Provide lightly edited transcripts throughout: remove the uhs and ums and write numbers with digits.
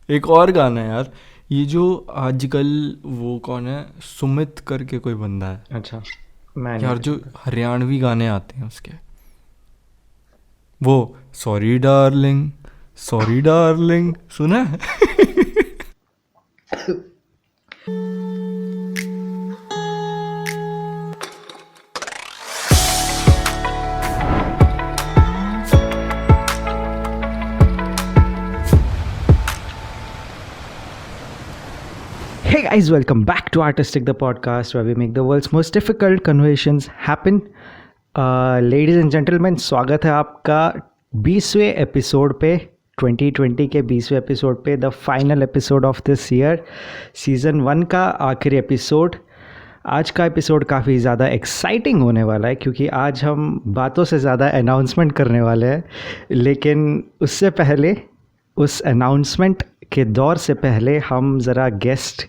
एक और गाना है यार, ये जो आजकल वो कौन है, सुमित करके कोई बंदा है अच्छा, मैं नहीं यार, जो जानता। हरियाणवी गाने आते हैं उसके, वो सॉरी डार्लिंग, सॉरी डार्लिंग, सुना है? Hey guys, welcome back to Artistic the podcast where we make the world's most difficult conversations happen. Ladies and gentlemen, स्वागत है आपका 20वें एपिसोड पे, 2020 के 20वें एपिसोड पे, the final episode of this year, season 1 का आखिरी एपिसोड। आज का एपिसोड काफ़ी ज़्यादा एक्साइटिंग होने वाला है क्योंकि आज हम बातों से ज़्यादा अनाउंसमेंट करने वाले हैं। लेकिन उससे पहले, उस अनाउंसमेंट के दौर से पहले हम ज़रा गेस्ट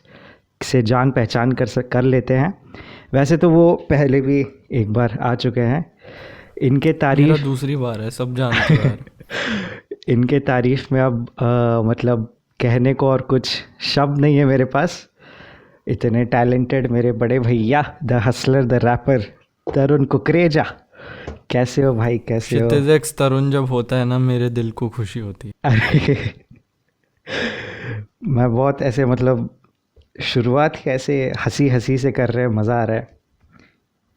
से जान पहचान कर लेते हैं। वैसे तो वो पहले भी एक बार आ चुके हैं। इनके मेरा तारीफ दूसरी बार है, सब जानते हो यार। इनके तारीफ में अब मतलब कहने को और कुछ शब्द नहीं है मेरे पास। इतने टैलेंटेड मेरे बड़े भैया, द हसलर, द रैपर, तरुण कुकरेजा। कैसे हो भाई, कैसे हो? क्षितिज एक्स तरुण जब होता है ना, मेरे दिल को खुशी होती है। अरे मैं बहुत ऐसे मतलब शुरुआत ही ऐसे हंसी हंसी से कर रहे हैं, मज़ा आ रहा है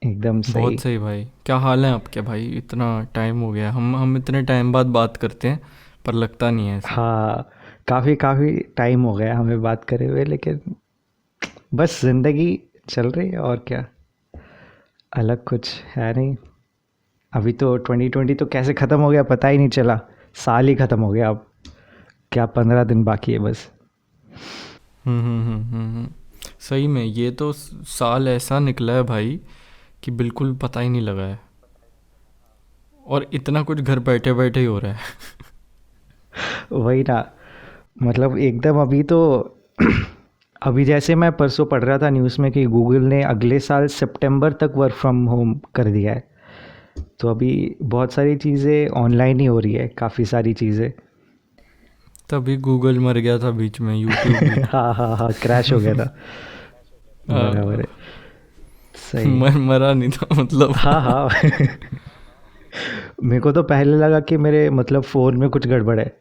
एकदम सही। बहुत सही भाई, क्या हाल है आपके भाई? इतना टाइम हो गया, हम इतने टाइम बाद बात करते हैं पर लगता नहीं है ऐसा। हाँ, काफ़ी काफ़ी टाइम हो गया हमें बात करे हुए, लेकिन बस ज़िंदगी चल रही है और क्या, अलग कुछ है नहीं। अभी तो 2020 तो कैसे ख़त्म हो गया पता ही नहीं चला। साल ही ख़त्म हो गया अब, क्या 15 दिन बाकी है बस। सही में ये तो साल ऐसा निकला है भाई कि बिल्कुल पता ही नहीं लगा है, और इतना कुछ घर बैठे बैठे ही हो रहा है। वही ना, मतलब एकदम अभी तो अभी जैसे मैं परसों पढ़ रहा था न्यूज़ में कि गूगल ने अगले साल सितंबर तक वर्क फ्रॉम होम कर दिया है। तो अभी बहुत सारी चीज़ें ऑनलाइन ही हो रही है, काफ़ी सारी चीज़ें। तभी गूगल मर गया था बीच में, यूट्यूब भी। हाँ हाँ हाँ, क्रैश हो गया था। बराबर है, सही। मरा नहीं था मतलब। हाँ हाँ मेरे को तो पहले लगा कि मेरे मतलब फ़ोन में कुछ गड़बड़ है,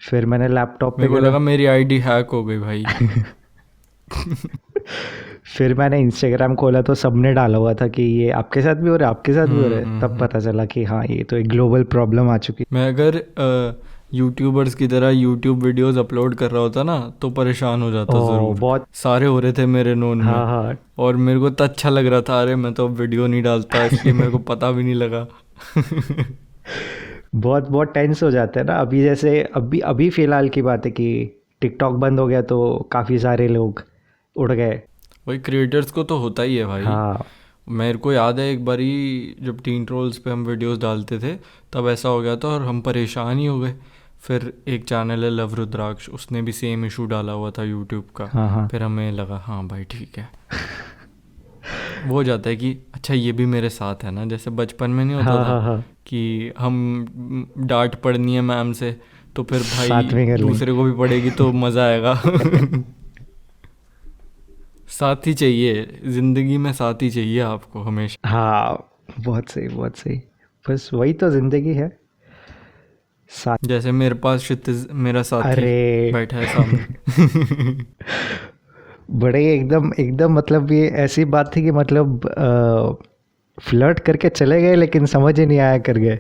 फिर मैंने लैपटॉप पे मेरे को करा। लगा मेरी आईडी हैक हो गई भाई। फिर मैंने इंस्टाग्राम खोला तो सबने डाला हुआ था कि ये आपके साथ भी हो रहा है, आपके साथ भी हो रहा है। तब पता चला कि हाँ, ये तो एक ग्लोबल प्रॉब्लम आ चुकी मैं अगर यूट्यूबर्स की तरह यूट्यूब वीडियोस अपलोड कर रहा होता ना तो परेशान हो है। जाता ओह ज़रूर। बहुत। सारे हो रहे थे मेरे नोन में, हाँ हाँ और मेरे को तो अच्छा लग रहा था, अरे मैं तो अब वीडियो नहीं डालता, इसलिए मेरे को पता भी नहीं लगा। बहुत बहुत टेंस हो जाते हैं ना। अभी जैसे अभी अभी फ़िलहाल की बात है कि टिकटॉक बंद हो गया तो काफ़ी सारे लोग उड़ गए। वही क्रिएटर्स को तो होता ही है भाई। हाँ मेरे को याद है एक बारी जब टीन ट्रोल्स पे हम वीडियोस डालते थे, तब ऐसा हो गया था और हम परेशान ही हो गए। फिर एक चैनल है लव रुद्राक्ष, उसने भी सेम इशू डाला हुआ था यूट्यूब का। हाँ हाँ फिर हमें लगा हाँ भाई ठीक है, वो हो जाता है कि अच्छा ये भी मेरे साथ है ना, जैसे बचपन में नहीं होता हाँ था हाँ हाँ, कि हम डांट पड़नी है मैम से, तो फिर भाई साथ में कर लेंगे। दूसरे को भी पड़ेगी तो मज़ा आएगा। साथी चाहिए ज़िंदगी में, साथी चाहिए आपको हमेशा। हाँ, बहुत सही बहुत सही। बस वही तो ज़िंदगी है, साथ। जैसे मेरे पास क्षितिज मेरा साथी अरे बैठा है सामने। बड़े एकदम एकदम मतलब ये ऐसी बात थी कि मतलब फ्लर्ट करके चले गए लेकिन समझ ही नहीं आया कर गए,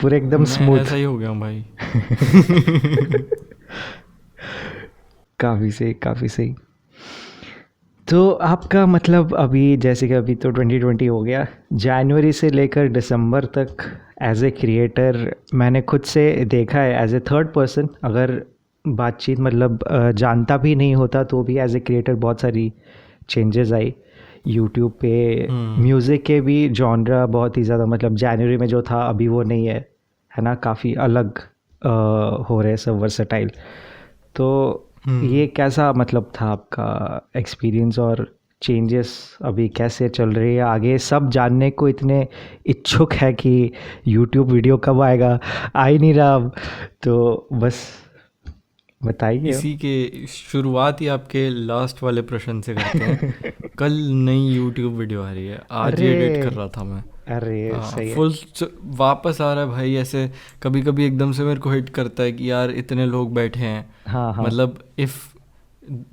पूरे एकदम मैं स्मूथ। ऐसा ही हो गया हूँ भाई। काफ़ी सही काफ़ी सही। तो आपका मतलब अभी जैसे कि अभी तो 2020 हो गया, जनवरी से लेकर दिसंबर तक एज ए क्रिएटर मैंने खुद से देखा है, एज ए थर्ड पर्सन अगर बातचीत मतलब जानता भी नहीं होता तो भी एज ए क्रिएटर बहुत सारी चेंजेस आई यूट्यूब पे। म्यूज़िक के भी जॉनरा बहुत ही ज़्यादा मतलब जनवरी में जो था अभी वो नहीं है ना, काफ़ी अलग हो रहे सब वर्सेटाइल। तो ये कैसा मतलब था आपका एक्सपीरियंस, और चेंजेस अभी कैसे चल रही है आगे? सब जानने को इतने इच्छुक है कि यूट्यूब वीडियो कब आएगा, आ ही नहीं रहा अब। तो बस बताइए। इसी के शुरुआत ही आपके लास्ट वाले प्रश्न से करते हैं। कल नई यूट्यूब वीडियो आ रही है, आज ही अरे एडिट कर रहा था मैं। अरे हाँ, सही है। फुल वापस आ रहा है भाई ऐसे। कभी कभी एकदम से मेरे को हिट करता है कि यार इतने लोग बैठे हैं, हाँ हाँ मतलब इफ़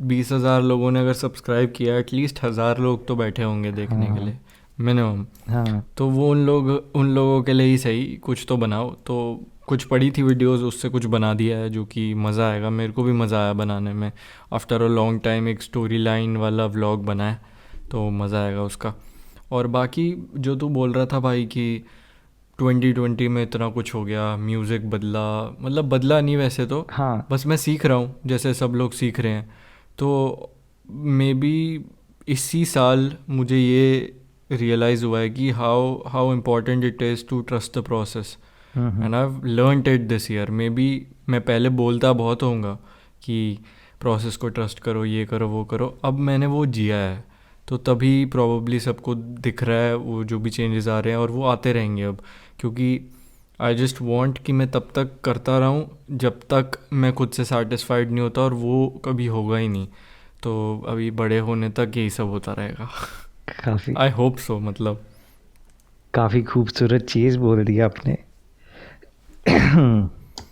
20,000 लोगों ने अगर सब्सक्राइब किया, एटलीस्ट 1,000 लोग तो बैठे होंगे देखने के हाँ लिए, मिनिमम। हाँ तो वो उन लोगों के लिए ही सही कुछ तो बनाओ। तो कुछ पड़ी थी वीडियोस, उससे कुछ बना दिया है जो कि मज़ा आएगा। मेरे को भी मज़ा आया बनाने में। आफ्टर अ लॉन्ग टाइम एक स्टोरी लाइन वाला व्लॉग बनाया, तो मज़ा आएगा उसका। और बाकी जो तू बोल रहा था भाई कि 2020 में इतना कुछ हो गया, म्यूज़िक बदला, मतलब बदला नहीं वैसे तो, हाँ बस मैं सीख रहा हूँ जैसे सब लोग सीख रहे हैं। तो मे बी इसी साल मुझे ये रियलाइज़ हुआ है कि how how important it is to trust the process, hmm. And I have learned it this year. Maybe मैं पहले बोलता बहुत होऊंगा कि प्रोसेस को ट्रस्ट करो, ये करो वो करो, अब मैंने वो जिया है, तो तभी प्रॉब्ली सबको दिख रहा है वो जो भी चेंजेस आ रहे हैं, और वो आते रहेंगे अब। क्योंकि आई जस्ट वांट कि मैं तब तक करता रहूं जब तक मैं खुद से सेटिस्फाइड नहीं होता, और वो कभी होगा ही नहीं। तो अभी बड़े होने तक यही सब होता रहेगा। काफ़ी आई होप सो, मतलब। काफ़ी खूबसूरत चीज़ बोल दी आपने।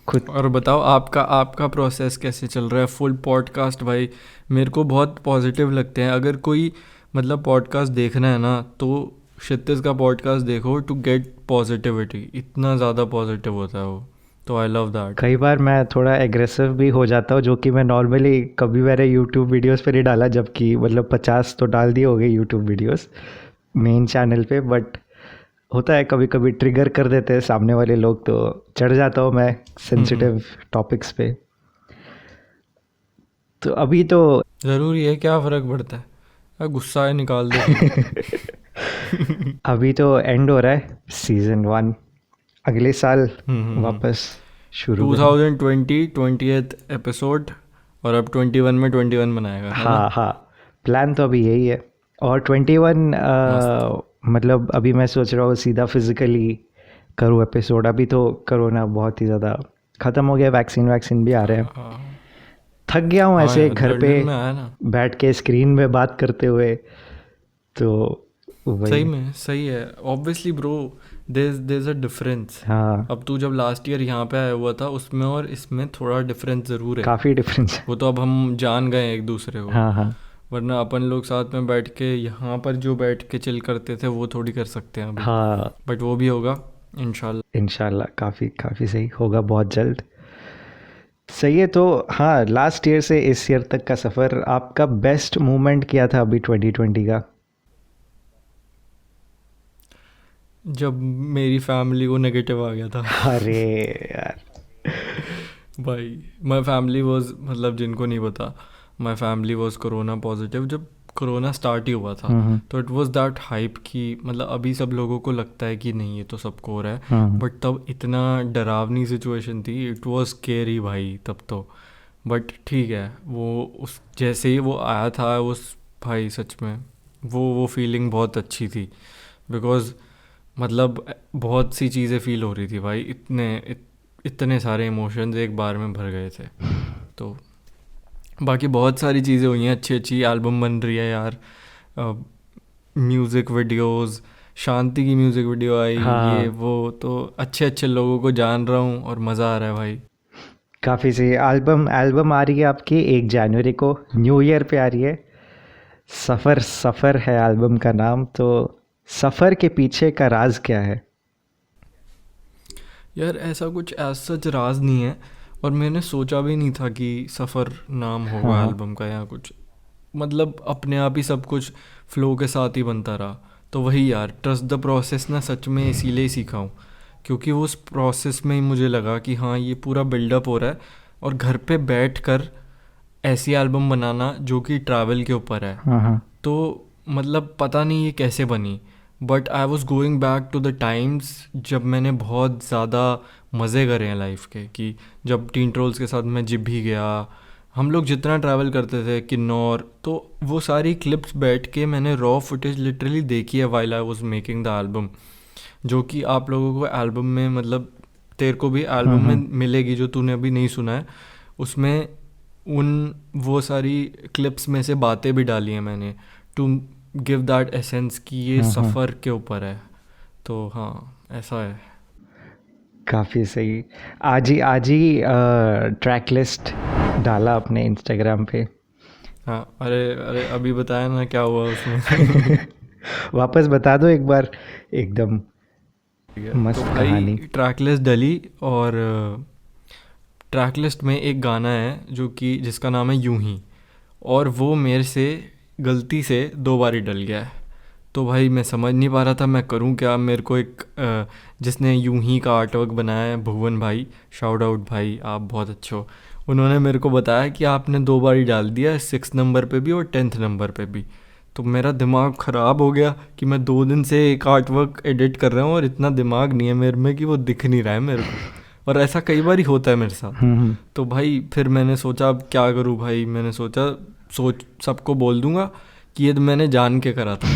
खुद। और बताओ आपका आपका प्रोसेस कैसे चल रहा है? फुल पॉडकास्ट भाई मेरे को बहुत पॉजिटिव लगते हैं। अगर कोई मतलब पॉडकास्ट देखना है ना, तो क्षितिज का पॉडकास्ट देखो टू गेट पॉजिटिविटी। इतना ज़्यादा पॉजिटिव होता है वो, तो आई लव दैट। कई बार मैं थोड़ा एग्रेसिव भी हो जाता हूँ, जो कि मैं नॉर्मली कभी मैंने यूट्यूब वीडियोस पे नहीं डाला, जबकि मतलब 50 तो डाल दिए हो गए यूट्यूब वीडियोस मेन चैनल पे। बट होता है कभी कभी ट्रिगर कर देते हैं सामने वाले लोग, तो चढ़ जाता हूँ मैं सेंसिटिव टॉपिक्स पे। तो अभी तो ज़रूरी है, क्या फ़र्क पड़ता है, गुस्सा है निकाल दो फिर। अभी तो एंड हो रहा है सीज़न 1, अगले साल वापस शुरू करें। 2020 20th एपिसोड, और अब 21 में 21 बनाएगा, है ना? हाँ हाँ, प्लान तो अभी यही है। और 21 मस्त। मतलब अभी मैं सोच रहा हूँ सीधा फिजिकली करूँ एपिसोड। अभी तो कोरोना बहुत ही ज़्यादा ख़त्म हो गया, वैक्सीन भी आ रहे हैं। हाँ थक गया हूँ हाँ ऐसे यार, घर पे लंदन में आया ना। बैठ के स्क्रीन में बात करते हुए, तो सही वही। में सही है, obviously bro. There is a difference. हाँ, अब तू जब लास्ट ईयर यहाँ पे आया हुआ था, उसमें और इसमें थोड़ा डिफरेंस ज़रूर है। काफ़ी डिफरेंस है। वो तो अब हम जान गए एक दूसरे को, हाँ हाँ वरना अपन लोग साथ में बैठ के यहाँ पर जो बैठ के चिल करते थे वो थोड़ी कर सकते हैं अभी। हाँ, बट वो भी होगा इंशाल्लाह। इंशाल्लाह काफ़ी काफ़ी सही होगा बहुत जल्द। सही है। तो हाँ, लास्ट ईयर से इस ईयर तक का सफ़र, आपका बेस्ट मोमेंट क्या था अभी 2020 का? जब मेरी फैमिली को नेगेटिव आ गया था। अरे यार। भाई माई फैमिली वॉज, मतलब जिनको नहीं पता, my family was corona positive जब कोरोना स्टार्ट ही हुआ था। हम्म तो इट वॉज दैट हाइप कि मतलब अभी सब लोगों को लगता है कि नहीं ये तो सबको हो रहा है, हम्म बट तब इतना डरावनी सिचुएशन थी, इट वॉज स्केरी भाई तब तो। बट ठीक है, वो उस जैसे ही वो आया था उस, भाई सच में वो फीलिंग बहुत अच्छी थी। बिकॉज मतलब बहुत सी चीज़ें फील हो रही थी भाई, इतने सारे इमोशंस एक बार में भर गए थे। तो बाकी बहुत सारी चीज़ें हुई हैं, अच्छी अच्छी एल्बम बन रही है यार, म्यूज़िक वीडियोस, शांति की म्यूज़िक वीडियो आई, ये हाँ, वो, तो अच्छे अच्छे लोगों को जान रहा हूँ और मज़ा आ रहा है भाई। काफ़ी सही। एल्बम एल्बम आ रही है आपकी 1 जनवरी को, न्यू ईयर पे आ रही है। सफ़र सफ़र है एल्बम का नाम। तो सफ़र के पीछे का राज क्या है? यार ऐसा कुछ एज सच राज नहीं है, और मैंने सोचा भी नहीं था कि सफ़र नाम हाँ होगा हाँ एल्बम का या कुछ। मतलब अपने आप ही सब कुछ फ्लो के साथ ही बनता रहा। तो वही यार, ट्रस्ट द प्रोसेस ना, सच में इसीलिए सीखा हूँ, क्योंकि वो उस प्रोसेस में ही मुझे लगा कि हाँ ये पूरा बिल्डअप हो रहा है, और घर पे बैठ कर ऐसी एल्बम बनाना जो कि ट्रैवल के ऊपर है। हाँ हाँ तो मतलब पता नहीं ये कैसे बनी, but I was going back to the times जब मैंने बहुत ज़्यादा मज़े करे हैं लाइफ के। कि जब टीन ट्रोल्स के साथ मैं जिप भी गया, हम लोग जितना ट्रैवल करते थे किन्नौर, तो वो सारी क्लिप्स बैठ के मैंने रॉ फुटेज लिटरली देखी है while I was making the album, जो कि आप लोगों को एल्बम में, मतलब तेरे को भी एल्बम में मिलेगी जो तूने अभी नहीं सुना है। उसमें उन वो सारी क्लिप्स में से बातें भी डाली हैं मैंने, टू गिव दैट एसेंस कि ये सफ़र के ऊपर है। तो हाँ, ऐसा है। काफ़ी सही। आज ही ट्रैक लिस्ट डाला अपने इंस्टाग्राम पे। हाँ, अरे अरे अभी बताया ना क्या हुआ उसमें। वापस बता दो एक बार, एकदम ठीक है, तो मस्त भाई कहानी। ट्रैक लिस्ट डली, और ट्रैक लिस्ट में एक गाना है जो कि जिसका नाम है यूं ही, और वो मेरे से गलती से 2 बार डल गया है। तो भाई मैं समझ नहीं पा रहा था मैं करूं क्या। मेरे को एक जिसने यूं ही का आर्ट वर्क बनाया है, भुवन भाई, शाउट आउट भाई, आप बहुत अच्छे हो। उन्होंने मेरे को बताया कि आपने 2 बार ही डाल दिया है, 6 नंबर पे भी और 10th नंबर पे भी। तो मेरा दिमाग ख़राब हो गया कि मैं 2 दिन से एक आर्ट वर्क एडिट कर रहा हूँ और इतना दिमाग नहीं है मेरे में कि वो दिख नहीं रहा है मेरे को, और ऐसा कई बार ही होता है मेरे साथ। हम्म। तो भाई फिर मैंने सोचा अब क्या करूँ भाई, मैंने सोचा सबको बोल दूंगा कि ये तो मैंने जान के करा था।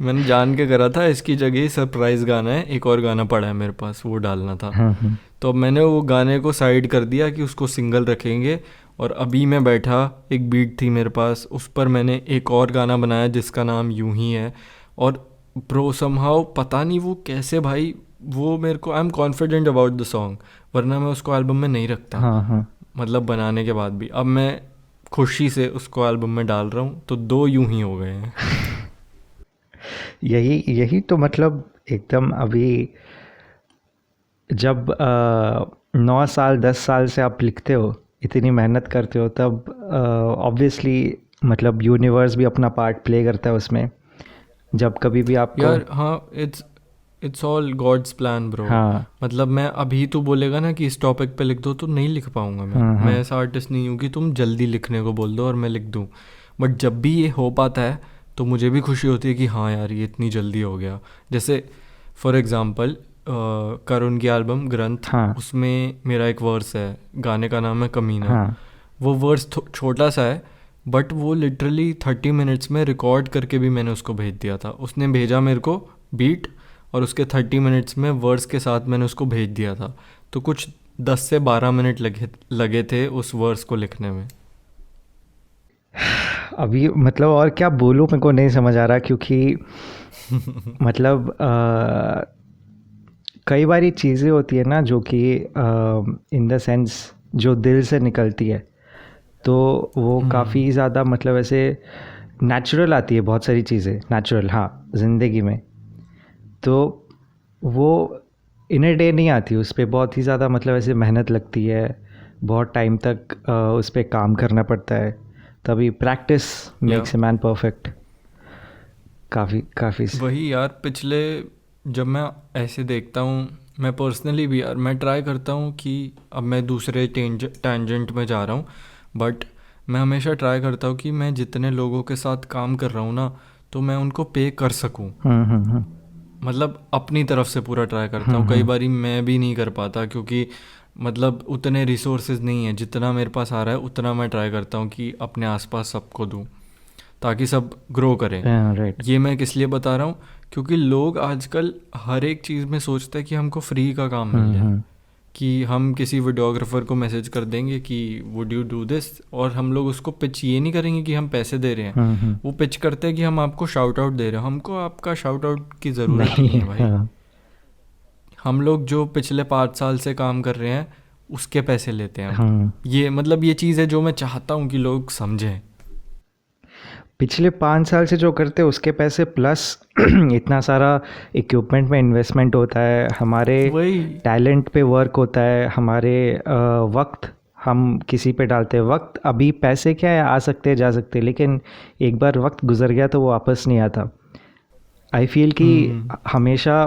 मैंने जान के करा था, इसकी जगह सरप्राइज़ गाना है, एक और गाना पड़ा है मेरे पास, वो डालना था। तो अब मैंने वो गाने को साइड कर दिया कि उसको सिंगल रखेंगे, और अभी मैं बैठा, एक बीट थी मेरे पास, उस पर मैंने एक और गाना बनाया जिसका नाम यूं ही है। और प्रो समहाउ पता नहीं वो कैसे भाई, वो मेरे को I am confident about the song, वरना मैं उसको एल्बम में नहीं रखता, हाँ हाँ। मतलब बनाने के बाद भी। अब मैं खुशी से उसको एल्बम में डाल रहा हूँ, तो 2 यूं ही हो गए हैं। यही यही तो मतलब एकदम अभी जब 9 साल 10 साल से आप लिखते हो, इतनी मेहनत करते हो, तब ऑब्वियसली मतलब यूनिवर्स भी अपना पार्ट प्ले करता है उसमें। जब कभी भी आपको यार हाँ, it's all God's plan bro. हाँ मतलब मैं अभी तो बोलेगा ना कि इस टॉपिक पे लिख दो तो नहीं लिख पाऊंगा मैं। हाँ मैं हाँ ऐसा आर्टिस्ट नहीं हूँ कि तुम जल्दी लिखने को बोल दो और मैं लिख दूँ। बट जब भी ये हो पाता है तो मुझे भी खुशी होती है कि हाँ यार ये इतनी जल्दी हो गया। जैसे फॉर एग्ज़ाम्पल करुण की एल्बम ग्रंथ, हाँ उसमें मेरा एक वर्स है, गाने का नाम है कमीना। हाँ वो वर्स छोटा सा है, बट वो लिटरली 30 मिनट्स में रिकॉर्ड करके भी मैंने उसको भेज दिया था। उसने भेजा मेरे को बीट, और उसके 30 मिनट्स में वर्स के साथ मैंने उसको भेज दिया था। तो कुछ 10 से 12 मिनट लगे थे उस वर्स को लिखने में। अभी मतलब और क्या बोलूँ, मेरे को नहीं समझ आ रहा, क्योंकि मतलब कई बारी चीज़ें होती है ना जो कि इन द सेंस जो दिल से निकलती है, तो वो काफ़ी ज़्यादा मतलब ऐसे नेचुरल आती है। बहुत सारी चीज़ें नेचुरल, हाँ, ज़िंदगी में। तो वो इन ए डे नहीं आती, उस पर बहुत ही ज़्यादा मतलब ऐसे मेहनत लगती है, बहुत टाइम तक उस पर काम करना पड़ता है, तभी प्रैक्टिस या मेक्स ए मैन परफेक्ट। काफ़ी काफ़ी वही यार, पिछले जब मैं ऐसे देखता हूँ, मैं पर्सनली भी यार मैं ट्राई करता हूँ कि अब मैं दूसरे टेंजेंट में जा रहा हूँ, बट मैं हमेशा ट्राई करता हूँ कि मैं जितने लोगों के साथ काम कर रहा हूँ ना, तो मैं उनको पे कर सकूँ। हम्म। मतलब अपनी तरफ से पूरा ट्राई करता हूँ। कई बारी मैं भी नहीं कर पाता क्योंकि मतलब उतने रिसोर्सेज नहीं है। जितना मेरे पास आ रहा है उतना मैं ट्राई करता हूँ कि अपने आसपास सबको दूँ, ताकि सब ग्रो करें। राइट। ये मैं किस लिए बता रहा हूँ, क्योंकि लोग आजकल हर एक चीज़ में सोचते हैं कि हमको फ्री का काम मिल जाए, कि हम किसी वीडियोग्राफर को मैसेज कर देंगे कि वुड यू डू दिस, और हम लोग उसको पिच ये नहीं करेंगे कि हम पैसे दे रहे हैं। वो पिच करते हैं कि हम आपको शाउट आउट दे रहे हैं। हमको आपका शाउट आउट की ज़रूरत ही नहीं नहीं है भाई। हाँ। हम लोग जो पिछले 5 साल से काम कर रहे हैं उसके पैसे लेते हैं हम। हाँ, ये मतलब ये चीज़ है जो मैं चाहता हूँ कि लोग समझें। पिछले 5 साल से जो करते हैं उसके पैसे प्लस इतना सारा इक्विपमेंट में इन्वेस्टमेंट होता है, हमारे वही। टैलेंट पे वर्क होता है, हमारे वक्त हम किसी पे डालते हैं। वक्त अभी पैसे क्या है, आ सकते हैं जा सकते हैं, लेकिन एक बार वक्त गुजर गया तो वो वापस नहीं आता। आई फील कि हम्म। हमेशा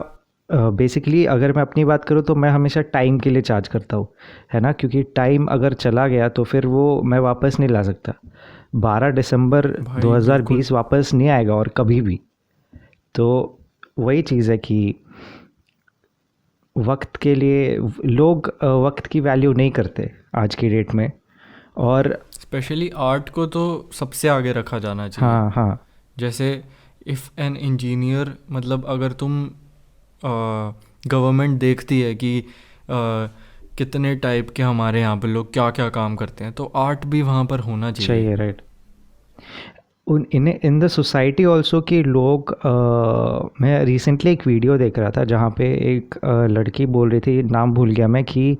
बेसिकली अगर मैं अपनी बात करूँ तो मैं हमेशा टाइम के लिए चार्ज करता हूँ, है ना, क्योंकि टाइम अगर चला गया तो फिर वो मैं वापस नहीं ला सकता। 12 दिसंबर भाई बिल्कुल। 2020 वापस नहीं आएगा और कभी भी। तो वही चीज़ है कि वक्त के लिए लोग वक्त की वैल्यू नहीं करते आज की डेट में। और स्पेशली आर्ट को तो सबसे आगे रखा जाना चाहिए। हाँ हाँ जैसे इफ़ एन इंजीनियर, मतलब अगर तुम गवर्नमेंट देखती है कि कितने टाइप के हमारे यहाँ पे लोग क्या क्या काम करते हैं, तो आर्ट भी वहाँ पर होना चाहिए। चाहिए, राइट। उन इन द सोसाइटी ऑल्सो कि लोग मैं रिसेंटली एक वीडियो देख रहा था जहाँ पे एक लड़की बोल रही थी, नाम भूल गया मैं, कि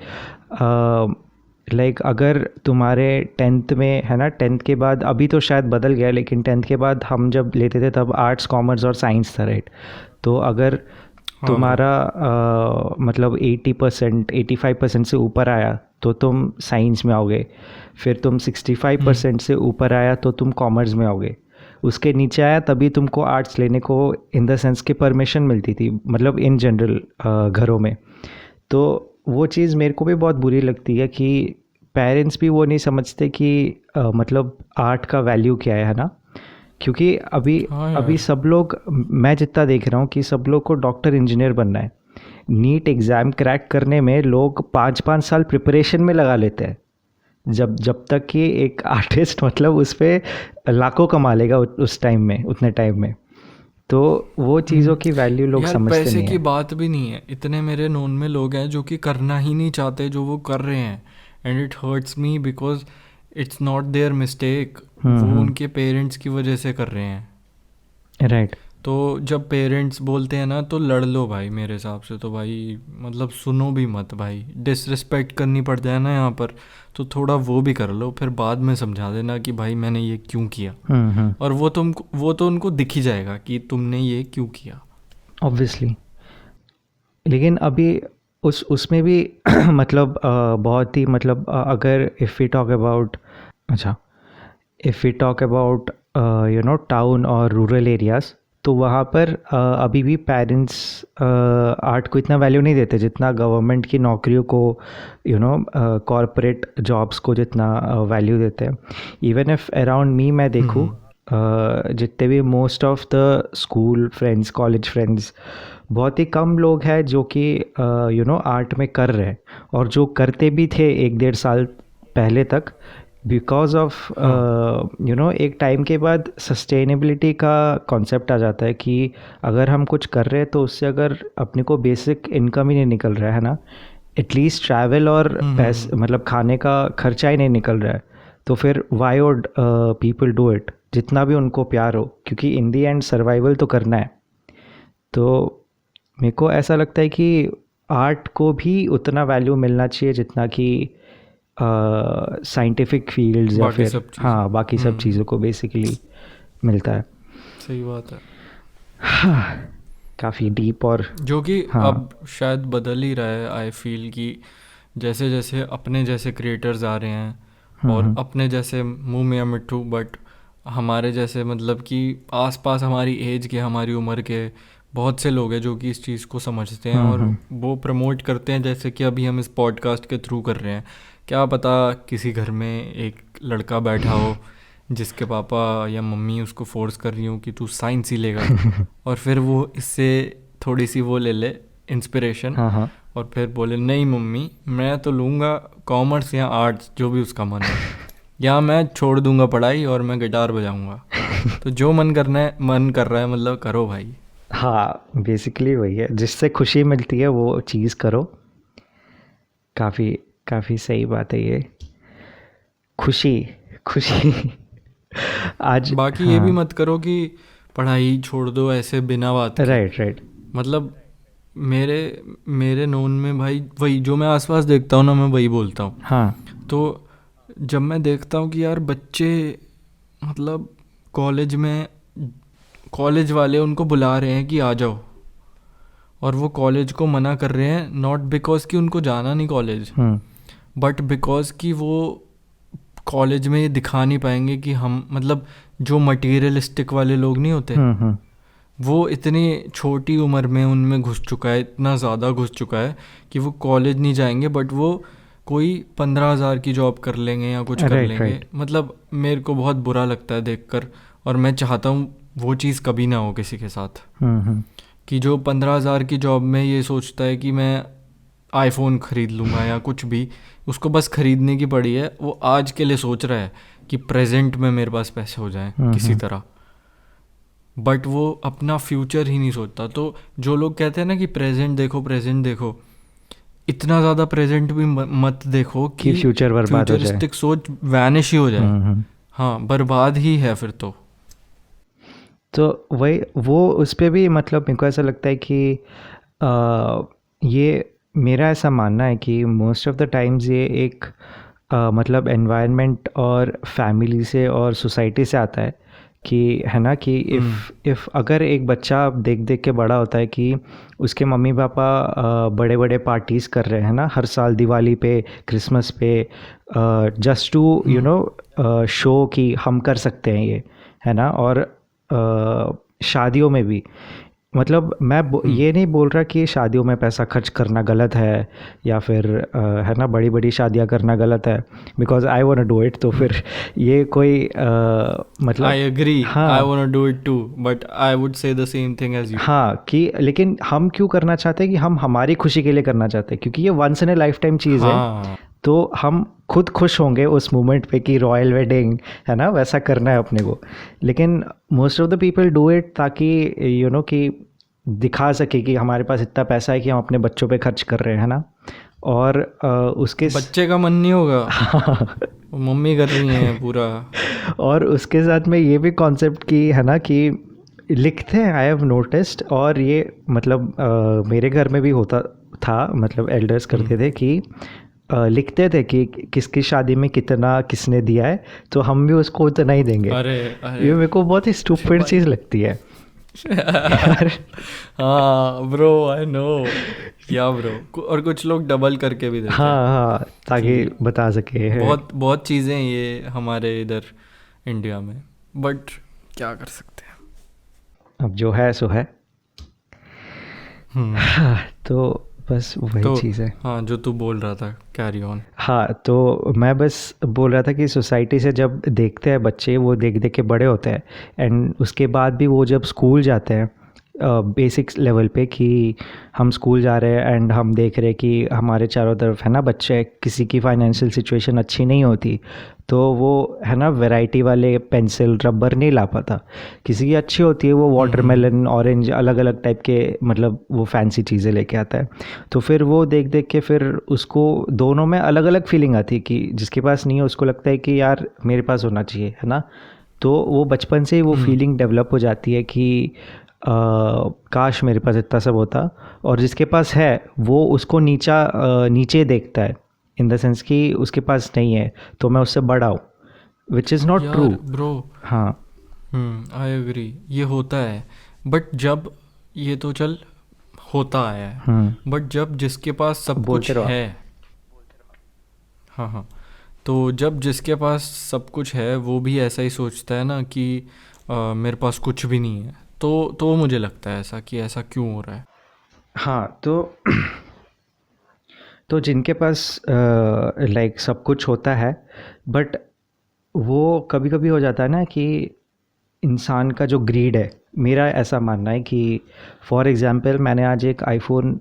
लाइक अगर तुम्हारे 10th में है ना, 10th के बाद, अभी तो शायद बदल गया, लेकिन 10th के बाद हम जब लेते थे तब आर्ट्स, कॉमर्स और साइंस था, राइट। तो अगर हाँ ब्रो। तुम्हारा मतलब 80% 85% से ऊपर आया तो तुम साइंस में आओगे, फिर तुम 65% से ऊपर आया तो तुम कॉमर्स में आओगे, उसके नीचे आया तभी तुमको आर्ट्स लेने को इन द सेंस की परमिशन मिलती थी, मतलब इन जनरल घरों में। तो वो चीज़ मेरे को भी बहुत बुरी लगती है कि पेरेंट्स भी वो नहीं समझते कि मतलब आर्ट का वैल्यू क्या है ना। क्योंकि अभी हाँ अभी यार। सब लोग, मैं जितना देख रहा हूँ कि सब लोग को डॉक्टर इंजीनियर बनना है। नीट एग्ज़ाम क्रैक करने में लोग 5-5 साल प्रिपरेशन में लगा लेते हैं, जब जब तक कि एक आर्टिस्ट मतलब उस पे लाखों कमा लेगा उस टाइम में, उतने टाइम में। तो वो चीज़ों की वैल्यू लोग यार समझते पैसे नहीं की है। बात भी नहीं है, इतने मेरे नोन में लोग हैं जो कि करना ही नहीं चाहते जो वो कर रहे हैं, and it hurts me because it's not their mistake, वो उनके पेरेंट्स की वजह से कर रहे हैं। राइट। तो जब पेरेंट्स बोलते हैं ना तो लड़ लो भाई, मेरे हिसाब से तो भाई मतलब सुनो भी मत भाई, डिसरिस्पेक्ट करनी पड़ जाए ना यहाँ पर तो थोड़ा वो भी कर लो, फिर बाद में समझा देना कि भाई मैंने ये क्यों किया, और वो तो उनको दिख ही जाएगा कि तुमने ये क्यों किया। ऑब्वियसली। लेकिन अभी उसमें भी मतलब बहुत ही मतलब अगर इफ़ वी टॉक अबाउट, अच्छा, if we talk about town और रूरल एरियाज़, तो वहाँ पर अभी भी पेरेंट्स आर्ट को इतना वैल्यू नहीं देते जितना गवर्नमेंट की नौकरियों को, कॉरपोरेट जॉब्स को जितना वैल्यू देते हैं। इवन इफ अराउंड मी मैं देखूँ, जितने भी most of the school friends, college friends, बहुत ही कम लोग हैं जो कि आर्ट में कर रहे हैं, और जो करते भी थे 1-1.5 साल पहले तक, बिकॉज ऑफ एक टाइम के बाद सस्टेनेबिलिटी का कॉन्सेप्ट आ जाता है कि अगर हम कुछ कर रहे हैं तो उससे अगर अपने को बेसिक इनकम ही नहीं निकल रहा है ना, एटलीस्ट ट्रैवल और पैसे मतलब खाने का खर्चा ही नहीं निकल रहा है, तो फिर why would people do it, जितना भी उनको प्यार हो, क्योंकि इन दी एंड सर्वाइवल तो करना है। तो मेरे को ऐसा लगता है कि आर्ट को भी उतना वैल्यू मिलना चाहिए जितना कि साइंटिफिक फील्ड्स या बाकी फिर सब चीज़ें। हाँ बाकी सब चीज़ों को बेसिकली मिलता है। सही बात है। काफ़ी डीप और जो कि हाँ। अब शायद बदल ही रहा है, आई फील कि जैसे जैसे अपने जैसे क्रिएटर्स आ रहे हैं और अपने जैसे मुंह में मिट्ठू, बट हमारे जैसे मतलब कि आसपास हमारी एज के, हमारी उम्र के बहुत से लोग हैं जो कि इस चीज़ को समझते हैं और वो प्रमोट करते हैं, जैसे कि अभी हम इस पॉडकास्ट के थ्रू कर रहे हैं। क्या पता किसी घर में एक लड़का बैठा हो जिसके पापा या मम्मी उसको फोर्स कर रही हो कि तू साइंस ही लेगा, और फिर वो इससे थोड़ी सी वो ले ले इंस्पिरेशन, हाँ हाँ और फिर बोले नहीं मम्मी मैं तो लूँगा कॉमर्स या आर्ट्स, जो भी उसका मन है, या मैं छोड़ दूंगा पढ़ाई और मैं गिटार बजाऊंगा। तो जो मन कर रहा है मतलब करो भाई। हाँ, बेसिकली वही है, जिससे खुशी मिलती है वो चीज़ करो। काफ़ी काफ़ी सही बात है ये, खुशी खुशी। आज बाकी ये भी हाँ, मत करो कि पढ़ाई छोड़ दो ऐसे बिना बात के। Right right. मतलब मेरे मेरे नोन में भाई वही जो मैं आसपास देखता हूँ ना, मैं वही बोलता हूँ। हाँ तो जब मैं देखता हूँ कि यार बच्चे मतलब कॉलेज वाले उनको बुला रहे हैं कि आ जाओ, और वो कॉलेज को मना कर रहे हैं, नॉट बिकॉज कि उनको जाना नहीं कॉलेज, बट बिकॉज कि वो कॉलेज में ये दिखा नहीं पाएंगे कि हम मतलब जो मटेरियलिस्टिक वाले लोग नहीं होते, वो इतनी छोटी उम्र में उनमें घुस चुका है, इतना ज़्यादा घुस चुका है कि वो कॉलेज नहीं जाएंगे, बट वो कोई 15,000 की जॉब कर लेंगे या कुछ कर लेंगे। right. मतलब मेरे को बहुत बुरा लगता है देखकर, और मैं चाहता हूँ वो चीज़ कभी ना हो किसी के साथ, कि जो 15,000 की जॉब में ये सोचता है कि मैं आईफोन ख़रीद लूँगा या कुछ भी, उसको बस ख़रीदने की पड़ी है, वो आज के लिए सोच रहा है कि प्रेजेंट में मेरे पास पैसे हो जाएं किसी तरह, बट वो अपना फ्यूचर ही नहीं सोचता। तो जो लोग कहते हैं ना कि प्रेजेंट देखो, इतना ज़्यादा प्रेजेंट भी मत देखो कि कि फ्यूचर बर्बाद हो जाए। फ्यूचरिस्टिक सोच वैनिश ही हो जाए। हम्म। हाँ, बर्बाद ही है फिर तो। तो वही वो उस पे भी मतलब मेरे को ऐसा लगता है कि ये मेरा ऐसा मानना है कि मोस्ट ऑफ द टाइम्स ये एक मतलब एनवायरनमेंट और फैमिली से और सोसाइटी से आता है कि है ना कि इफ़ अगर एक बच्चा देख देख के बड़ा होता है कि उसके मम्मी पापा बड़े बड़े पार्टीज़ कर रहे हैं ना हर साल दिवाली पे, क्रिसमस पे, just to you know show कि हम कर सकते हैं ये, है ना। और शादियों में भी मतलब मैं ये नहीं बोल रहा कि शादियों में पैसा खर्च करना गलत है या फिर है ना बड़ी बड़ी शादियां करना गलत है, because I want to do it. तो फिर ये कोई मतलब आई एग्री, आई हाँ want to do it too, but I would say the same thing as you. हाँ कि लेकिन हम क्यों करना चाहते हैं कि हम हमारी खुशी के लिए करना चाहते हैं, क्योंकि ये once in a lifetime चीज़ है। हाँ, तो हम खुद खुश होंगे उस मोमेंट पे कि रॉयल वेडिंग है ना, वैसा करना है अपने को। लेकिन most of the people do it ताकि यू नो कि दिखा सके कि हमारे पास इतना पैसा है कि हम अपने बच्चों पे खर्च कर रहे हैं, है ना। और उसके बच्चे का मन नहीं होगा, वो मम्मी कर रही हैं पूरा। और उसके साथ में ये भी कॉन्सेप्ट की है ना कि लिखते हैं, आई हैव नोटिस्ड। और ये मतलब मेरे घर में भी होता था, मतलब एल्डर्स करते थे कि लिखते थे कि किसकी शादी में कितना किसने दिया है, तो हम भी उसको उतना ही देंगे। अरे ये अरे मेरे को बहुत ही स्टूपिड चीज़ लगती है यार। हाँ ब्रो, आई नो। या ब्रो, और कुछ लोग डबल करके भी देते हैं हाँ हाँ, ताकि कि बता सके है। बहुत बहुत चीज़ें ये हमारे इधर इंडिया में, बट क्या कर सकते हैं। अब जो है सो है। हम्म, हाँ, तो बस वही तो चीज़ है। हाँ, जो तू बोल रहा था, कैरी ऑन। हाँ, तो मैं बस बोल रहा था कि सोसाइटी से जब देखते हैं बच्चे, वो देख देख के बड़े होते हैं, एंड उसके बाद भी वो जब स्कूल जाते हैं बेसिक लेवल पे कि हम स्कूल जा रहे हैं एंड हम देख रहे हैं कि हमारे चारों तरफ है ना बच्चे, किसी की फाइनेंशियल सिचुएशन अच्छी नहीं होती, तो वो है ना वैरायटी वाले पेंसिल रबर नहीं ला पाता। किसी की अच्छी होती है, वो वाटरमेलन, ऑरेंज, अलग अलग टाइप के मतलब वो फैंसी चीज़ें लेके आता है। तो फिर वो देख देख के फिर उसको दोनों में अलग अलग फीलिंग आती है कि जिसके पास नहीं है उसको लगता है कि यार मेरे पास होना चाहिए, है ना। तो वो बचपन से ही वो फीलिंग डेवलप हो जाती है कि काश मेरे पास इतना सब होता। और जिसके पास है वो उसको नीचे देखता है, इन द सेंस कि उसके पास नहीं है तो मैं उससे बड़ा हूँ, विच इज़ नॉट ट्रू। यार ब्रो, हाँ आई एग्री, ये होता है। बट जब ये तो चल होता आया है, बट जब जिसके पास सब कुछ बोलते रहो। है, हाँ हाँ, तो जब जिसके पास सब कुछ है वो भी ऐसा ही सोचता है ना कि मेरे पास कुछ भी नहीं है, तो मुझे लगता है ऐसा कि ऐसा क्यों हो रहा है। हाँ, तो जिनके पास लाइक सब कुछ होता है, बट वो कभी कभी हो जाता है ना कि इंसान का जो ग्रीड है, मेरा ऐसा मानना है कि फॉर एग्ज़ाम्पल मैंने आज एक आईफोन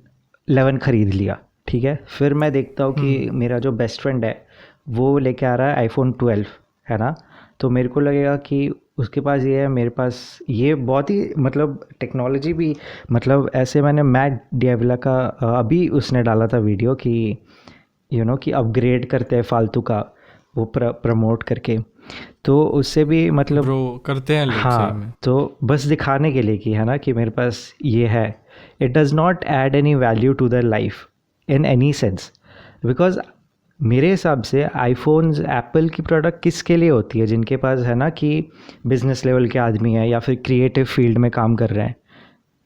11 ख़रीद लिया, ठीक है। फिर मैं देखता हूँ कि मेरा जो बेस्ट फ्रेंड है वो लेके आ रहा है आईफोन 12, है ना। तो मेरे को लगेगा कि उसके पास ये है, मेरे पास ये बहुत ही मतलब टेक्नोलॉजी भी मतलब ऐसे। मैंने मैट डियाविला का अभी उसने डाला था वीडियो कि यू नो कि अपग्रेड करते हैं फालतू का, वो प्रमोट करके। तो उससे भी मतलब ब्रो करते हैं लोग सही हाँ, में। तो बस दिखाने के लिए कि है ना कि मेरे पास ये है, it does not add any value to the life in any sense. Because मेरे हिसाब से आईफोन्स, एप्पल की प्रोडक्ट किसके लिए होती है? जिनके पास है ना कि बिजनेस लेवल के आदमी है या फिर क्रिएटिव फील्ड में काम कर रहे हैं।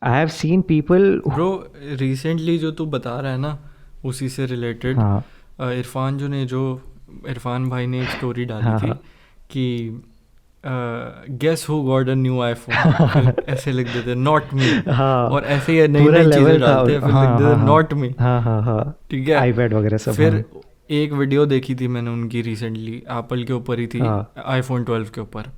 I have seen people. Bro recently जो तू बता रहा है ना, उसी से रिलेटेड हाँ इरफान भाई ने एक स्टोरी डाली हाँ थी हाँ कि guess who got a new iPhone, फिर ऐसे लिख देते नॉट मी, हाँ, और ऐसे ही नई पूरा नई चीज़ें लेवल था। डालते हैं, फिर लिख हाँ देते हाँ हाँ नॉट मी। हाँ हाँ हाँ, ठीक है, आईपैड वगैरह सब। फिर हाँ एक वीडियो देखी थी मैंने उनकी रिसेंटली, एप्पल के ऊपर ही थी, हाँ आईफोन 12 के ऊपर।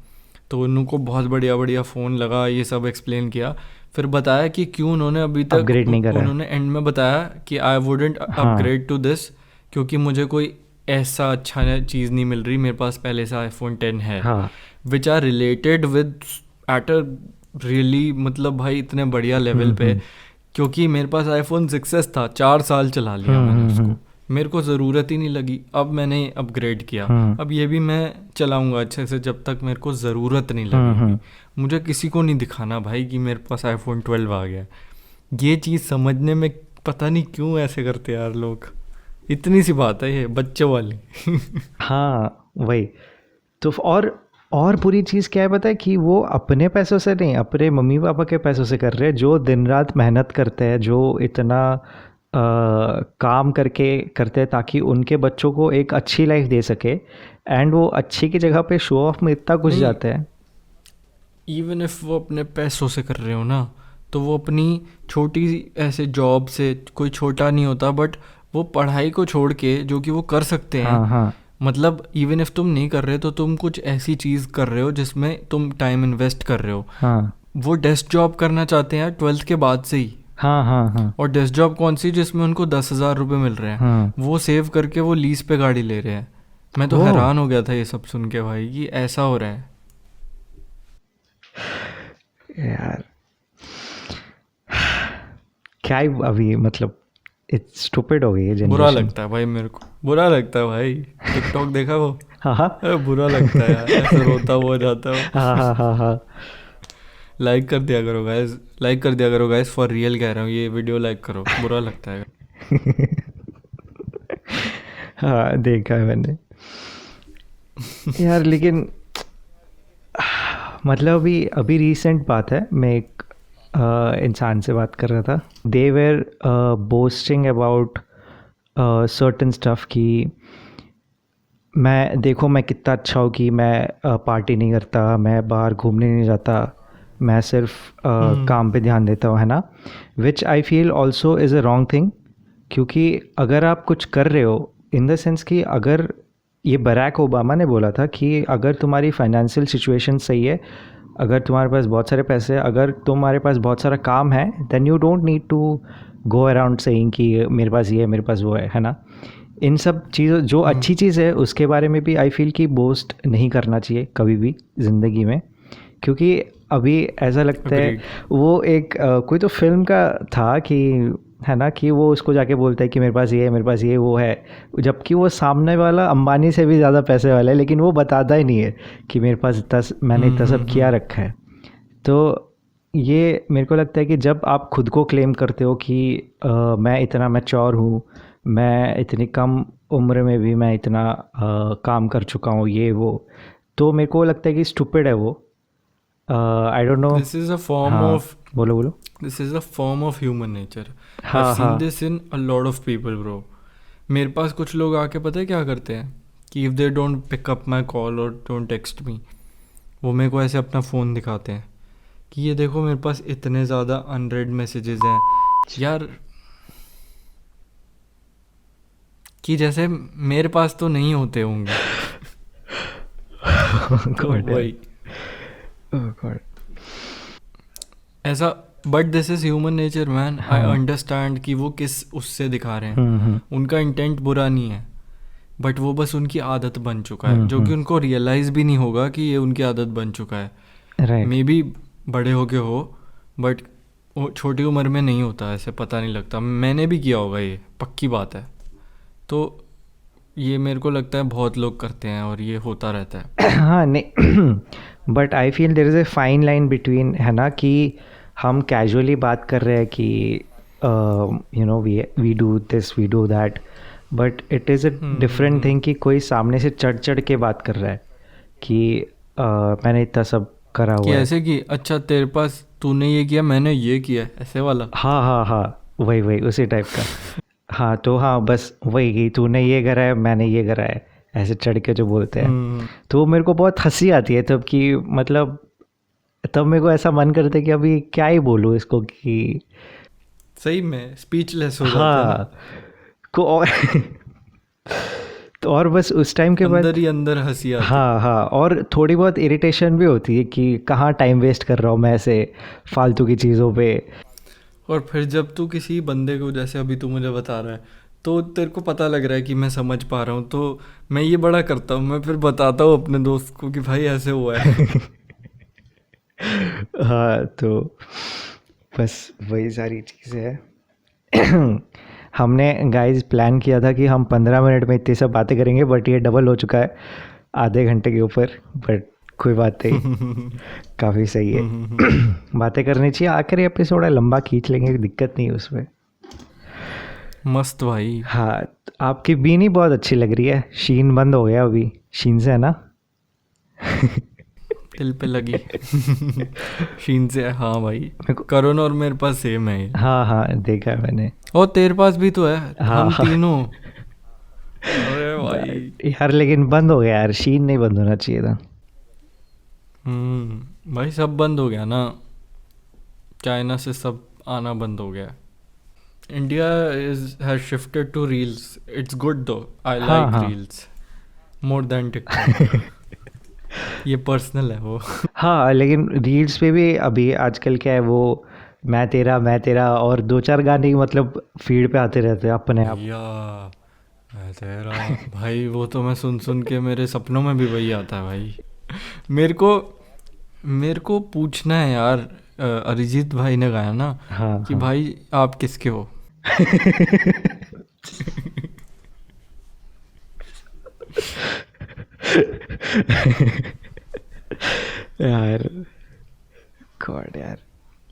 तो उनको बहुत बढ़िया बढ़िया फ़ोन लगा, ये सब एक्सप्लेन किया, फिर बताया कि क्यों उन्होंने अभी तक अपग्रेड नहीं करा है। उन्होंने एंड में बताया कि आई वुडेंट हाँ अपग्रेड टू दिस, क्योंकि मुझे कोई ऐसा अच्छा चीज़ नहीं मिल रही, मेरे पास पहले से आईफोन 10 है, हाँ which are related with at a really मतलब भाई इतने बढ़िया लेवल पे, क्योंकि मेरे पास आईफोन 6s था, 4 साल चला लिया मैंने उसको, मेरे को ज़रूरत ही नहीं लगी। अब मैंने अपग्रेड किया, अब ये भी मैं चलाऊंगा अच्छे से जब तक मेरे को ज़रूरत नहीं लगेगी। मुझे किसी को नहीं दिखाना भाई कि मेरे पास आईफोन 12 आ गया। ये चीज़ समझने में पता नहीं क्यों ऐसे करते यार लोग। इतनी सी बात है ये, बच्चे वाली। हाँ वही तो। और पूरी चीज़ क्या है पता है कि वो अपने पैसों से नहीं, अपने मम्मी पापा के पैसों से कर रहे हैं, जो दिन रात मेहनत करते हैं, जो इतना काम करके करते हैं ताकि उनके बच्चों को एक अच्छी लाइफ दे सके, एंड वो अच्छी की जगह पे शो ऑफ में इतना कुछ नहीं, जाते हैं। इवन इफ वो अपने पैसों से कर रहे हो ना, तो वो अपनी छोटी ऐसे जॉब से, कोई छोटा नहीं होता, बट वो पढ़ाई को छोड़ के जो कि वो कर सकते हैं, हाँ हाँ मतलब इवन इफ तुम नहीं कर रहे तो तुम कुछ ऐसी चीज़ कर रहे हो जिसमें तुम टाइम इन्वेस्ट कर रहे हो। हाँ वो डेस्क जॉब करना चाहते हैं 12th के बाद से ही। हाँ हाँ हाँ और डेस्क जॉब कौन सी, जिसमें उनको 10,000 रुपये मिल रहे हैं, हाँ। वो सेव करके वो लीज पे गाड़ी ले रहे हैं। मैं तो ओह हैरान हो गया था ये सब सुन के भाई, कि ऐसा हो रहा है। यार, क्या ही अभी मतलब इट्स स्टूपिड हो गई है बुरा जनरेशन। लगता है भाई, मेरे को बुरा लगता है भाई। टिकटॉक देखा वो? हाँ हाँ अरे बुरा लगता है यार, ऐसे रोता हुआ जाता है। हाँ हाँ हाँ हाँ लाइक कर दिया करो गाइस, लाइक कर दिया करो गाइस, फॉर रियल कह रहा हूँ, ये वीडियो लाइक करो, बुरा लगता है। हाँ देखा है मैंने यार। लेकिन मतलब अभी अभी रीसेंट बात है, मैं एक इंसान से बात कर रहा था। They were boasting about certain stuff कि मैं कितना अच्छा हूँ कि मैं पार्टी नहीं करता, मैं बाहर घूमने नहीं जाता, मैं सिर्फ काम पे ध्यान देता हूँ, है ना। Which I feel also is a wrong thing, क्योंकि अगर आप कुछ कर रहे हो इन द सेंस कि अगर ये बराक ओबामा ने बोला था कि अगर तुम्हारी फाइनेंशियल सिचुएशन सही है, अगर तुम्हारे पास बहुत सारे पैसे हैं, अगर तुम्हारे पास बहुत सारा काम है, then you don't need to go around saying कि मेरे पास ये है, मेरे पास वो है ना। इन सब चीज़ों, जो अच्छी चीज़ है उसके बारे में भी आई फील कि बोस्ट नहीं करना चाहिए कभी भी ज़िंदगी में, क्योंकि अभी ऐसा लगता है Agreed. वो एक कोई तो फिल्म का था कि, है ना, कि वो उसको जाके बोलता है कि मेरे पास ये है, मेरे पास ये वो है, जबकि वो सामने वाला अंबानी से भी ज़्यादा पैसे वाला है, लेकिन वो बताता ही नहीं है कि मेरे पास इतना, मैंने इतना सब किया रखा है। तो ये मेरे को लगता है कि जब आप खुद को क्लेम करते हो कि मैं इतना मैच्योर हूँ, मैं इतनी कम उम्र में भी मैं इतना काम कर चुका हूँ, ये वो, तो मेरे को लगता है कि स्टूपिड है वो। I don't know. This is a form हाँ of बोलो बोलो। this is a form of human nature. हाँ I've seen हाँ this in a lot of people, bro. मेरे पास कुछ लोग आके पता है क्या करते हैं, कि if they don't pick up my call or don't text me, वो मेरे को ऐसे अपना फ़ोन दिखाते हैं कि ये देखो मेरे पास इतने ज़्यादा अनरेड मैसेजेस हैं यार, कि जैसे मेरे पास तो नहीं होते होंगे। तो God, वही oh God. ऐसा, but this is human nature man. I हाँ। अंडरस्टैंड कि वो किस उससे दिखा रहे हैं, उनका इंटेंट बुरा नहीं है, बट वो बस उनकी आदत बन चुका है, जो कि उनको रियलाइज़ भी नहीं होगा कि ये उनकी आदत बन चुका है। राइट। मे बी बड़े हो के हो, बट वो छोटी उम्र में नहीं होता, ऐसे पता नहीं लगता। मैंने भी किया होगा, ये पक्की बात है। तो ये मेरे को लगता है बहुत लोग करते हैं और ये होता रहता है। हाँ नहीं, but I feel there is a fine line between, है ना, कि हम कैजुअली बात कर रहे हैं कि you know we do this, we do that, but it is a different thing कि कोई सामने से चढ़ चढ़ के बात कर रहा है कि मैंने इतना सब करा कि हुआ है। ऐसे कि अच्छा तेरे पास, तूने ये किया, मैंने ये किया, ऐसे वाला। हाँ हाँ हाँ, वही वही उसी टाइप का। हाँ तो हाँ, बस वही कि तूने ये करा है, मैंने ये करा है, ऐसे चढ़ के जो बोलते हैं, तो मेरे को बहुत हंसी आती है तब कि मतलब, तब मेरे को ऐसा मन करता है कि अभी क्या ही बोलूँ इसको कि सही में स्पीचलेस हो जाते हैं ना। हाँ को और तो और बस उस टाइम के बाद अंदर ही अंदर हंसी आती है। हाँ हाँ, और थोड़ी बहुत इरिटेशन भी होती है कि कहाँ टाइम वेस्ट कर रहा हूँ मैं ऐसे फालतू की चीज़ों पे। और फिर जब तू किसी बंदे को, जैसे अभी तू मुझे बता रहा है, तो तेरे को पता लग रहा है कि मैं समझ पा रहा हूँ, तो मैं ये बड़ा करता हूँ, मैं फिर बताता हूँ अपने दोस्त को कि भाई ऐसे हुआ है। हाँ तो बस वही सारी चीज़ें हैं। हमने गाइस प्लान किया था कि हम 15 मिनट में इतनी सब बातें करेंगे, बट ये डबल हो चुका है आधे घंटे के ऊपर। बट कोई बात नहीं, काफ़ी सही है। बातें करनी चाहिए, आखिर एपिसोड है, लंबा खींच लेंगे, दिक्कत नहीं है उसमें। मस्त भाई। हाँ, आपकी बीनी बहुत अच्छी लग रही है। शीन बंद हो गया अभी, शीन से है ना? दिल पे लगी। शीन से, हाँ भाई। मेरे को, करुण और मेरे पास सेम है ये। हाँ हाँ देखा है मैंने। और तेरे पास भी तो है। हाँ हम हाँ तीनों। अरे भाई। यार लेकिन बंद हो गया यार, शीन नहीं बंद होना चाहिए था। भाई सब बंद हो गया ना, चाइना से सब आना बंद हो गया। India is has shifted to reels. It's good though, I हाँ लाइक हाँ रील्स मोर देन टिकटॉक। ये पर्सनल है वो। हाँ, लेकिन रील्स पे भी अभी आजकल क्या है, वो मैं तेरा और दो चार गाने मतलब फीड पे आते रहते हैं अपने आप। भैया मैं तेरा, भाई वो तो मैं सुन सुन के मेरे सपनों में भी वही आता है भाई। मेरे को मेरे को पूछना है यार, अरिजीत भाई ने गाया ना हाँ कि हाँ। भाई आप किसके हो। यार गॉड यार,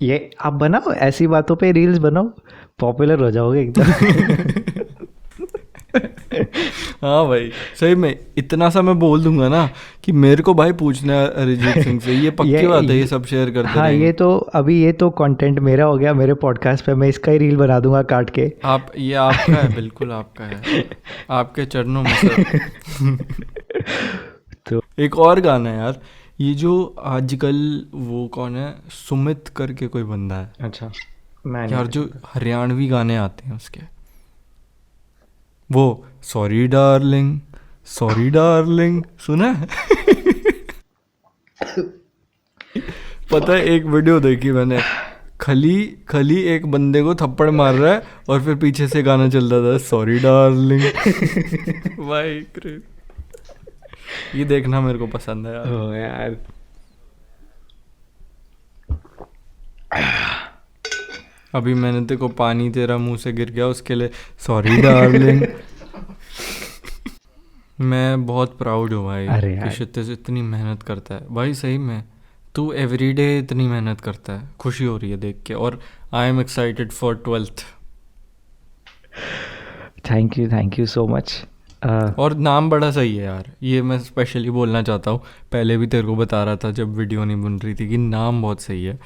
ये आप बनाओ, ऐसी बातों पे रील्स बनाओ, पॉपुलर हो जाओगे एकदम। हाँ भाई, सही में इतना सा मैं बोल दूंगा ना कि मेरे को भाई पूछना है अरिजीत सिंह से, ये पक्की बात है, ये सब शेयर करते हाँ, रहेंगे। ये तो अभी ये तो कंटेंट मेरा हो गया मेरे पॉडकास्ट पे, मैं इसका ही रील बना दूंगा काट के। आप, ये आपका है, बिल्कुल आपका है, आपके चरणों में सर। तो एक और गाना है यार, ये जो आजकल वो कौन है, सुमित करके कोई बंदा है अच्छा, मैं यार, नहीं जो हरियाणवी गाने आते हैं उसके, वो सॉरी डार्लिंग सुना है? पता है, एक वीडियो देखी मैंने, खली खली एक बंदे को थप्पड़ मार रहा है और फिर पीछे से गाना चल रहा था, सॉरी डार्लिंग। भाई ये देखना मेरे को पसंद है यार। ओ यार, अभी मैंने तेरे को पानी तेरा मुंह से गिर गया उसके लिए सॉरी डार्लिंग। मैं बहुत प्राउड हूँ भाई अरे कि यार, क्षितिज इतनी मेहनत करता है भाई, सही में तू एवरीडे इतनी मेहनत करता है, खुशी हो रही है देख के, और I am excited for 12th। Thank you so much. और नाम बड़ा सही है यार, ये मैं स्पेशली बोलना चाहता हूँ, पहले भी तेरे को बता रहा था जब वीडियो नहीं बन रही थी कि नाम बहुत सही है,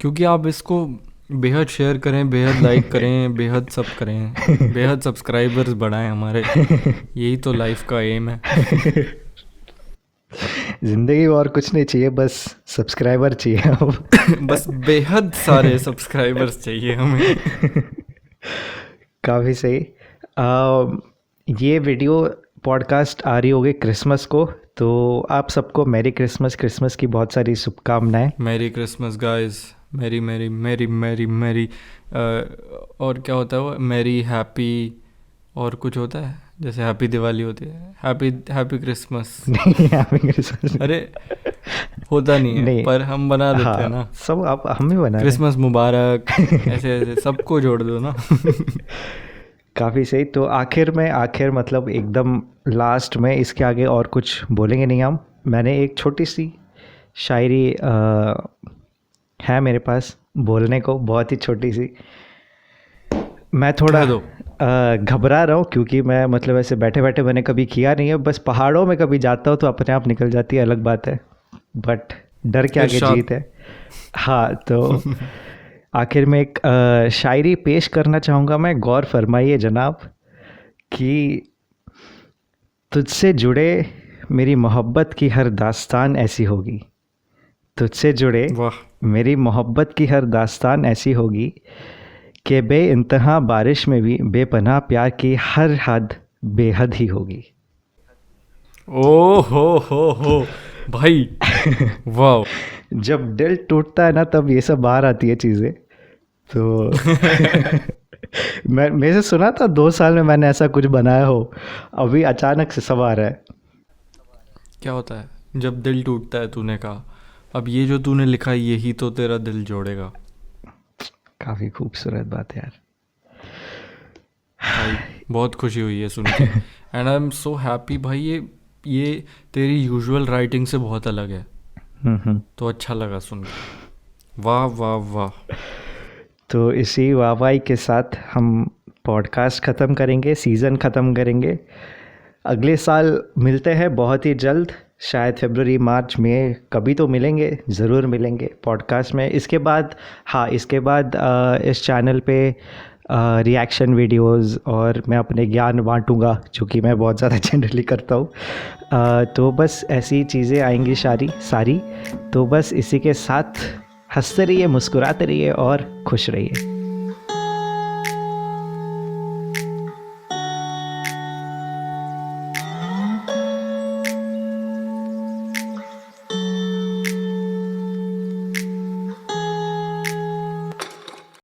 क्योंकि आप इसको बेहद शेयर करें, बेहद लाइक करें, बेहद सब करें, बेहद सब्सक्राइबर्स बढ़ाएं हमारे, यही तो लाइफ का एम है। जिंदगी में और कुछ नहीं चाहिए, बस सब्सक्राइबर चाहिए अब। बस बेहद सारे सब्सक्राइबर्स चाहिए हमें। काफ़ी सही। ये वीडियो पॉडकास्ट आ रही होगी क्रिसमस को, तो आप सबको मैरी क्रिसमस की बहुत सारी शुभकामनाएं। Merry Christmas guys, merry merry merry merry merry, और क्या होता है वो, मैरी हैप्पी, और कुछ होता है जैसे हैप्पी दिवाली होती है, हैप्पी क्रिसमस। नहीं, हैप्पी क्रिसमस अरे होता नहीं है नहीं, पर हम बना देते हैं हाँ ना, सब आप हम ही बना रहे हैं। क्रिसमस मुबारक, ऐसे ऐसे सबको जोड़ दो ना। काफ़ी सही। तो आखिर मतलब एकदम लास्ट में, इसके आगे और कुछ बोलेंगे नहीं हम। मैंने एक छोटी सी शायरी है मेरे पास बोलने को, बहुत ही छोटी सी। मैं थोड़ा कह दो। घबरा रहा हूँ क्योंकि मैं मतलब ऐसे बैठे बैठे मैंने कभी किया नहीं है, बस पहाड़ों में कभी जाता हूँ तो अपने आप निकल जाती है, अलग बात है, बट डर के आगे इरशाद। जीत है। हाँ, तो आखिर में एक शायरी पेश करना चाहूँगा मैं, गौर फरमाइए जनाब, कि तुझसे जुड़े मेरी मोहब्बत की हर दास्तान ऐसी होगी, तुझसे जुड़े वाह, मेरी मोहब्बत की हर दास्तान ऐसी होगी कि बेइंतहा बारिश में भी बेपनाह प्यार की हर हद बेहद ही होगी। ओ हो भाई, वाह। जब दिल टूटता है ना, तब ये सब बाहर आती है चीज़ें। तो मैं मेरे से सुना था 2 साल में मैंने ऐसा कुछ बनाया हो, अभी अचानक से सब आ रहा है। क्या होता है जब दिल टूटता है, तूने कहा, अब ये जो तूने लिखा यही तो तेरा दिल जोड़ेगा। काफ़ी खूबसूरत बात है यार। भाई बहुत खुशी हुई है सुन के, and I am so happy भाई। ये तेरी यूजुअल राइटिंग से बहुत अलग है, हम्म। तो अच्छा लगा सुन के। वाह वाह वाह। तो इसी वाहवाही के साथ हम पॉडकास्ट ख़त्म करेंगे, सीज़न ख़त्म करेंगे। अगले साल मिलते हैं बहुत ही जल्द, शायद फरवरी मार्च में कभी तो मिलेंगे, ज़रूर मिलेंगे पॉडकास्ट में। इसके बाद हाँ, इसके बाद इस चैनल पे रिएक्शन वीडियोस और मैं अपने ज्ञान बांटूंगा, जो कि मैं बहुत ज़्यादा जनरली करता हूँ। तो बस ऐसी चीज़ें आएंगी सारी। तो बस इसी के साथ हंसते रहिए, मुस्कुराते रहिए और खुश रहिए।